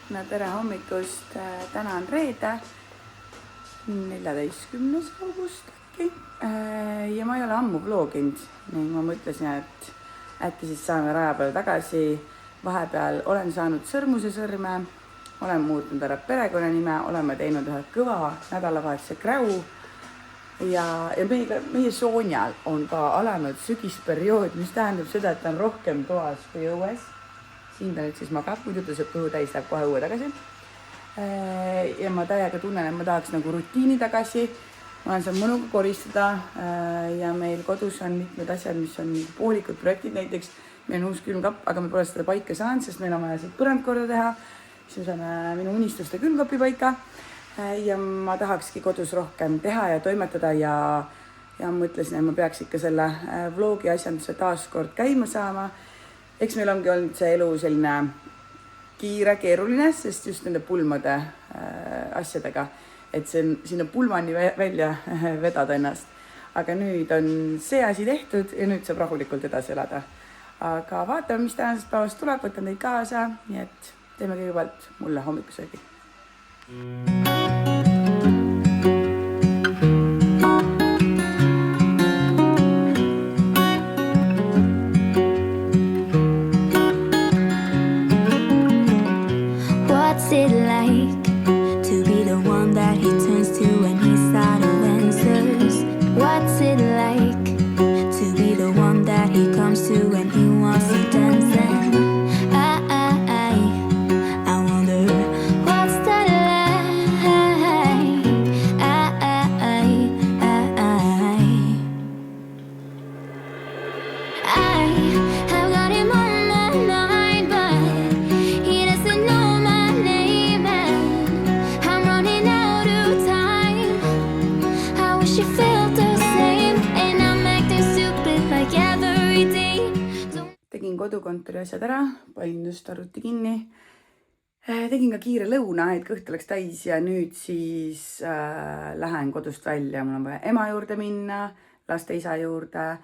No tere hommikust, täna on reede, 14. august äkki ja ma ei ole ammu vloginud ning ma mõtlesin, et äkki siis saame raja peale tagasi. Vahepeal olen saanud sõrmuse sõrme, olen muutnud ära perekonnanime, oleme teinud ühe kõva nädalavahetuse kräu ja meie Soonjal on ka alanud sügisperiood, mis tähendab seda, et ta on rohkem toas kui õues. Siin ta nüüd siis magab, muidu ta sööb kõhu täis, läheb kohe õue tagasi. Ja ma täiega tunnen, et ma tahaks nagu rutiini tagasi. Ma olen seal mõnuga koristada ja meil kodus on mitmed asjad, mis on poolikud projektid näiteks. Meil on uus külmkapp, aga me pole seda paika saanud, sest meil on vaja siit põrand korda teha. Siis me saame minu unistuste külmkapi paika ja ma tahakski kodus rohkem teha ja toimetada ja mõtlesin, et ma peaks ikka selle vlogi asjanduse taas kord käima saama. Eks meil ongi olnud see elu selline kiire, keeruline, sest just nende pulmade asjadega, et sinna pulmani välja vedada ennast. Aga nüüd on see asi tehtud ja nüüd saab rahulikult edasi elada. Aga vaatame, mis tänasest päevast tuleb, võtan teid kaasa, nii et teeme kõigepealt mulle hommikusöögi. Kodukontori asjad ära, panin just arvuti kinni. Tegin ka kiire lõuna, et kõht oleks täis ja nüüd siis lähen kodust välja. Mul on vaja ema juurde minna, laste isa juurde,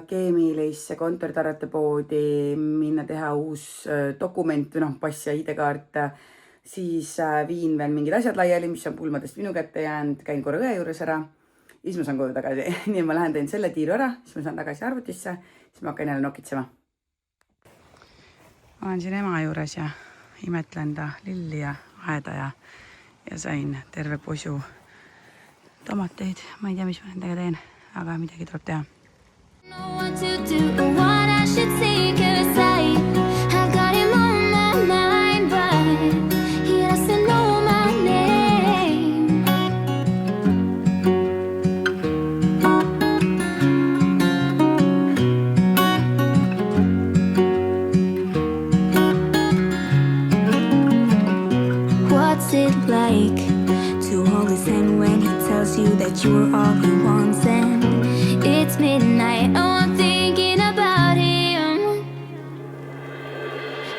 keemilisse kontoritarvete minna teha uus dokument või pass ja ID-kaart. Siis viin veel mingid asjad laiali, mis on pulmadest minu kätte jäänud, käin korra õe juures ära. Siis ma saan koju tagasi. Nii ma lähen teen selle tiiru ära, siis ma saan tagasi arvutisse, siis ma hakkan jälle nokitsema. Ma olen siin ema juures ja imetlen ta lilli ja aeda ja sain terve posu tomateid. Ma ei tea, mis ma nendega teen, aga midagi tuleb teha. You were all he wants and it's midnight. Oh, I'm thinking about him.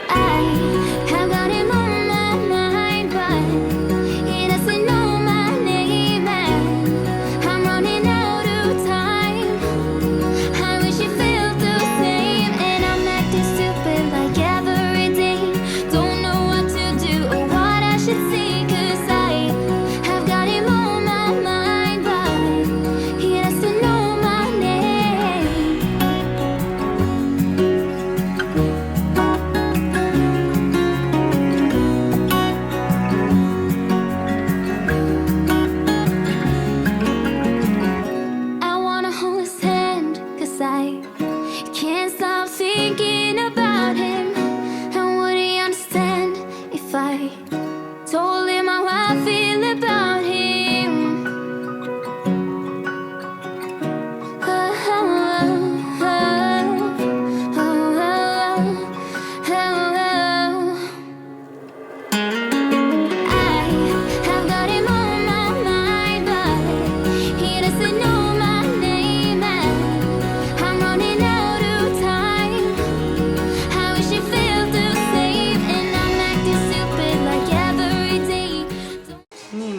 I have got him on my mind, but he doesn't know my name and I'm running out of time. I wish he felt the same and I'm acting stupid like every day. Don't know what to do or what I should say, 'cause I have got him on my mind.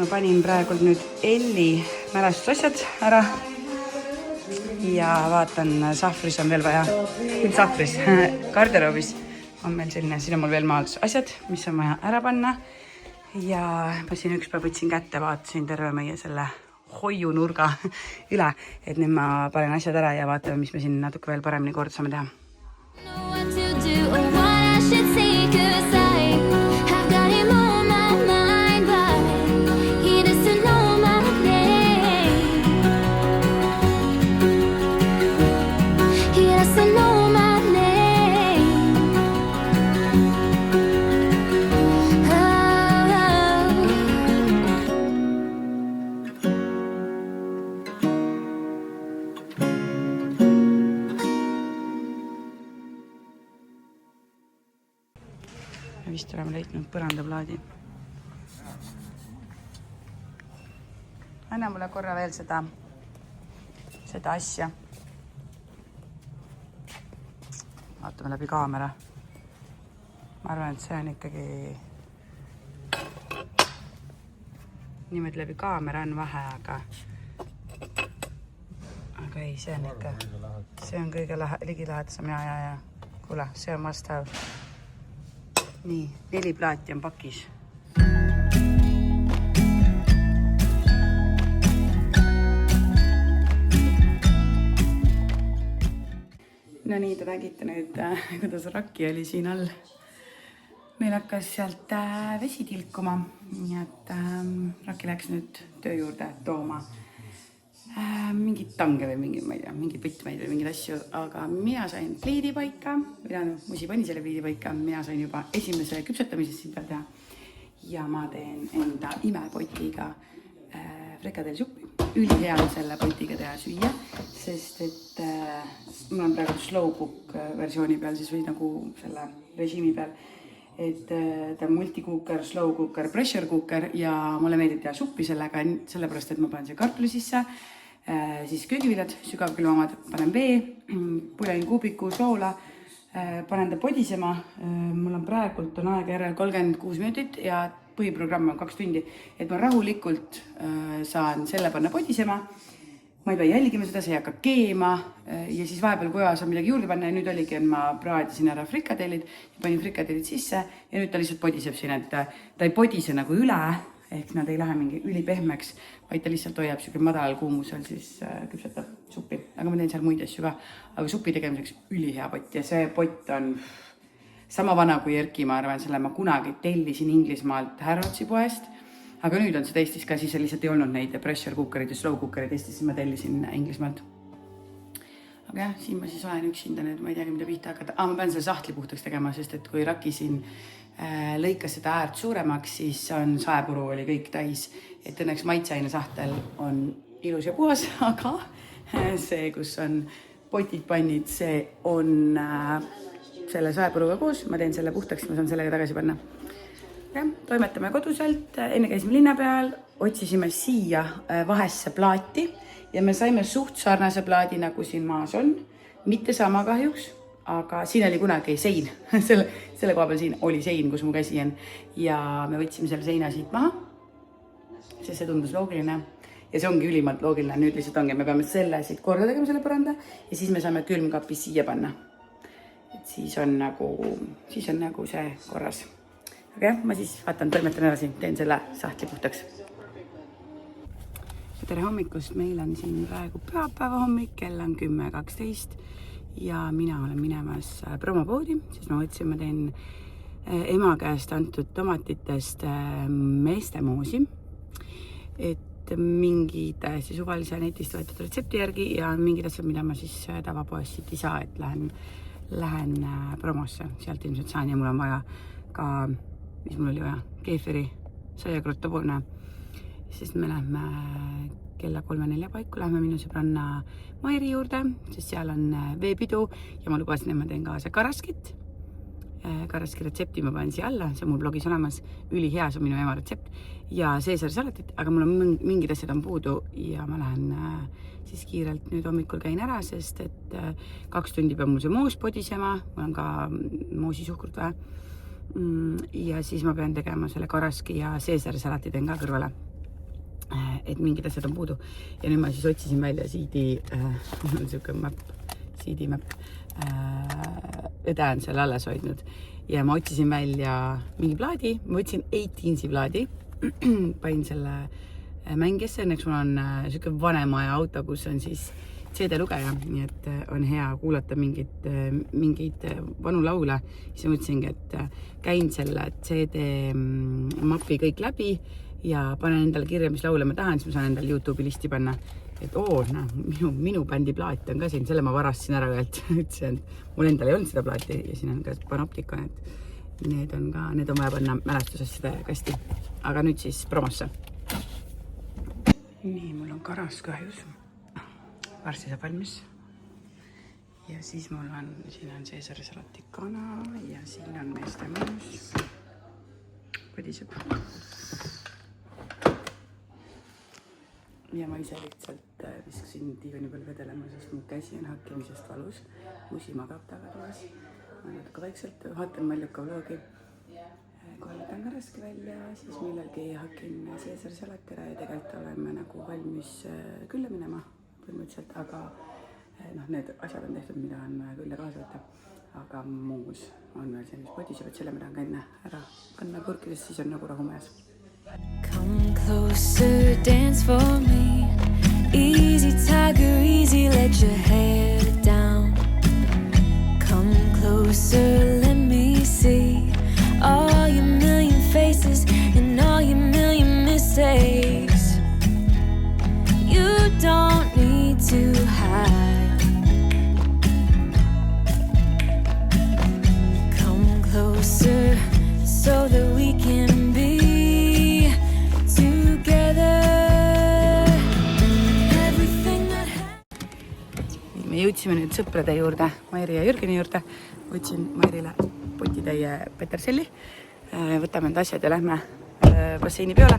Panin praegult nüüd Elli mälestusasjad ära ja vaatan, sahvris on veel vaja, sahvris, garderoobis on meil selline, siin on mul veel maas asjad, mis on vaja ära panna. Ja ma siin üks päev võtsin kätte, vaatasin terve meie selle hoiunurga üle, et nüüd ma panen asjad ära ja vaatame, mis me siin natuke veel paremini korda saame teha. Vist oleme leidnud põrandaplaadi. Anna mulle korra veel seda asja. Vaatame läbi kaamera. Ma arvan, et see on ikkagi niimoodi läbi kaamera on vahe, aga ei, see on ikka, see on kõige ligilähedasem ja. Kuule, see on must have. Nii, 4 plaati on pakis. No nii, te nägite nüüd, kuidas Raki oli siin all. Meil hakkas sealt vesi tilkuma, nii et Raki läks nüüd töö juurde tooma mingid tange või mingi pütmeid või mingid asju, aga mina sain pliidi paika, musi pani selle pliidi paika, mina sain juba esimese küpsetamisest siin peal teha ja ma teen enda imepotiga frikadellisuppi. Ülihea on selle potiga teha süüa, sest et mul on praegu slow cook versiooni peal siis või nagu selle režiimi peal, et ta on multicooker, slow cooker, pressure cooker ja mulle meeldib teha suppi sellega, sellepärast et ma panen see kartuli sisse, siis köögiviljad, sügavkülmamad, panen vee, puljain kuubiku soola, panen ta podisema. Mul on praegult on aega järel 36 minutit ja põhiprogramm on 2 tundi, et ma rahulikult saan selle panna podisema. Ma ei pea jälgima seda, see ei hakka keema ja siis vahepeal koja saan midagi juurde panna ja nüüd oligi, et ma praadisin ära frikadellid ja panin frikadellid sisse ja nüüd ta lihtsalt podiseb siin, et ta ei podise nagu üle, ehk nad ei lähe mingi ülipehmeks, vaid ta lihtsalt hoiab selline madalal kuumusel, siis küpsetab suppi. Aga ma teen seal muid asju ka, aga suppi tegemiseks ülihea pott ja see pott on sama vana kui Erki, ma arvan, selle ma kunagi tellisin Inglismaalt Harrodsi poest, aga nüüd on see Eestis ka, siis lihtsalt ei olnud neid pressure cookerid ja slow cookerid Eestis, siis ma tellisin Inglismaalt. Aga jah, siin ma siis olen üksinda nüüd, ma ei teagi, mida pihta hakata. Ma pean selle sahtli puhtaks tegema, sest et kui Raki siin lõikas seda äärt suuremaks, siis on saepuru oli kõik täis, et õnneks maitseaine sahtel on ilus ja puhas, aga see, kus on potid, pannid, see on selle saepuruga koos, ma teen selle puhtaks, ma saan sellega tagasi panna. Ja, toimetame koduselt, enne käisime linna peal, otsisime siia vahesse plaati ja me saime suht sarnase plaadi, nagu siin maas on, mitte sama kahjuks, aga siin oli kunagi sein, selle koha peal siin oli sein, kus mu käsi on ja me võtsime selle seina siit maha, sest see tundus loogiline ja see ongi ülimalt loogiline, nüüd lihtsalt ongi, me peame selle siit korda tegema selle põranda ja siis me saame külmkapi siia panna, et siis on nagu see korras. Aga jah, ma siis vaatan, toimetan edasi, teen selle sahtli puhtaks. Tere hommikust, meil on siin praegu pühapäeva hommik, kell on 10:12 ja mina olen minemas promopoodi, siis ma võtsin, ma teen ema käest antud tomatitest meestemoosi, et mingi täiesti suvalise netist võetud retsepti järgi ja mingid asjad, mida ma siis tavapoes siit ei saa, et lähen promosse, sealt ilmselt saan ja mul on vaja ka, mis mul oli vaja, keefiri, saiakrottopoolne, sest me lähme kella 3-4 paiku, lähme minu sõbranna Mairi juurde, sest seal on veepidu ja ma lubasin, et ma teen kaasa karaskit. Karaski retsepti ma panen siia alla, see on mul blogis olemas, ülihea, see on minu ema retsept ja seesarsalatit, aga mul on mingid asjad on puudu ja ma lähen siis kiirelt nüüd hommikul käin ära, sest et 2 tundi peab mul see moos podisema, mul on ka moosisuhkrut vaja ja siis ma pean tegema selle karaski ja seesarsalati teen ka kõrvale, et mingid asjad on puudu ja nüüd ma siis otsisin välja CD-mäpp, õde on selle alles hoidnud ja ma otsisin välja mingi plaadi, ma võtsin 18-si plaadi, panin selle mängijasse, õnneks mul on siuke vanemaja auto, kus on siis CD-lugeja, nii et on hea kuulata mingeid vanu laule. Siis mõtlesingi, et käin selle CD-mapi kõik läbi ja panen endale kirja, mis laule ma tahan, siis ma saan endale YouTube'i listi panna. Et minu bändi plaat on ka siin, selle ma varastasin ära ühelt. Ütlesin, et mul endal ei olnud seda plaati ja siin on ka Panopticon, et need on vaja panna mälestusesse kasti. Aga nüüd siis promosse. Nii, mul on karas kahjus. Varsti saab valmis. Ja siis mul on, siin on Caesari salatikana ja siin on meeste mõnus. Põdiseb. Ja ma ise lihtsalt viskasin diivani peal vedelema, sest mu käsi on hakkimisest valus. Musi magab tagatoas. Ma natuke vaikselt vaatan Maljuka vlogi. Kohe võtan ka raske välja, siis millalgi hakin Caesari salatira ja tegelikult oleme nagu valmis külla minema põhimõtteliselt, aga need asjad on tehtud, mida on külla kaasa võtta. Aga muus on veel see, mis põdiseb, et selle ma tahan ka enne ära panna purkidest, siis on nagu rahumees. Come closer, dance for me. Easy tiger, easy, let your hair down. Come closer, let me see all your million faces and all your million mistakes. You don't need to hide. Come closer so that we can be together. Everything that Me jõudsime nüüd sõprade juurde, Mairi ja Jürgeni juurde. Võtsin Mairile potitäie peterselli, võtame need asjad ja lähme basseini peale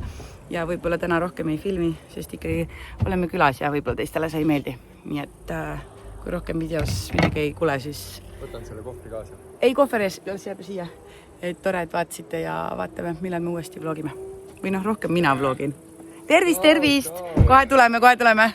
ja võib-olla täna rohkem ei filmi, sest ikkagi oleme külas ja võib-olla teistele see ei meeldi. Nii et kui rohkem videos midagi ei kuule, siis võtan selle kohvri kaasa. Ei, kohveris, jääb siia. Et tore, et vaatasite ja vaatame, millal me uuesti vlogime. Või rohkem mina vlogin. Tervist! Kohe tuleme!